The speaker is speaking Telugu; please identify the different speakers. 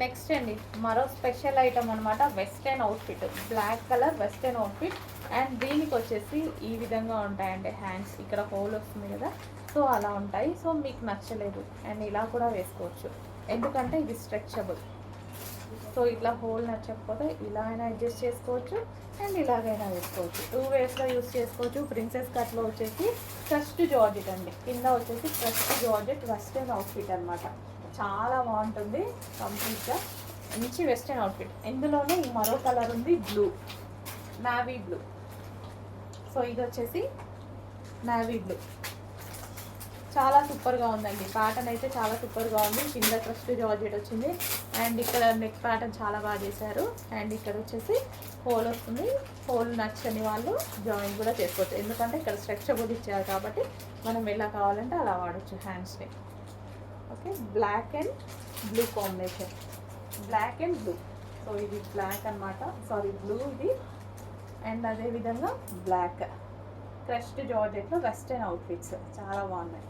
Speaker 1: నెక్స్ట్ అండి మరో స్పెషల్ ఐటమ్ అనమాట, western outfit, black colour western outfit. And దీనికి వచ్చేసి ఈ విధంగా ఉంటాయండి హ్యాండ్స్, ఇక్కడ హోల్ వస్తుంది కదా, సో అలా ఉంటాయి. సో మీకు నచ్చలేదు అండ్ ఇలా కూడా వేసుకోవచ్చు, ఎందుకంటే ఇది స్ట్రెచబుల్. సో ఇట్లా హోల్ నచ్చకపోతే ఇలా అయినా అడ్జస్ట్ చేసుకోవచ్చు అండ్ ఇలాగైనా వేసుకోవచ్చు. 2 వేస్లో యూస్ చేసుకోవచ్చు. ప్రిన్సెస్ కట్లో వచ్చేసి క్రస్ట్ జార్జెట్ అండి, కింద వచ్చేసి క్రస్ట్ జార్జెట్ వెస్టర్న్ అవుట్ఫిట్ అనమాట. చాలా బాగుంటుంది, కంప్లీట్గా మంచి వెస్టర్న్ అవుట్ఫిట్. ఇందులోనే ఈ మరో కలర్ ఉంది, బ్లూ, నావీ బ్లూ. సో ఇది వచ్చేసి నావీ బ్లూ, చాలా సూపర్గా ఉందండి. ప్యాటర్న్ అయితే చాలా సూపర్గా ఉంది. కింద క్రస్ట్ జార్జెట్ వచ్చింది అండ్ ఇక్కడ నెక్ ప్యాటర్న్ చాలా బాగా చేశారు. అండ్ ఇక్కడ వచ్చేసి హోల్ వస్తుంది. హోల్ నచ్చని వాళ్ళు జాయిన్ కూడా చేసుకోవచ్చు, ఎందుకంటే ఇక్కడ స్ట్రెచబుల్ ఇచ్చారు కాబట్టి మనం ఎలా కావాలంటే అలా వాడచ్చు హ్యాండ్స్ని. Okay, black and blue combination, black and blue. So ఇది బ్లాక్ అనమాట, సారీ బ్లూ ఇది. అండ్ అదేవిధంగా బ్లాక్ క్రస్ట్ జార్జెట్లో వెస్టర్న్ అవుట్ఫిట్స్ చాలా బాగున్నాయి.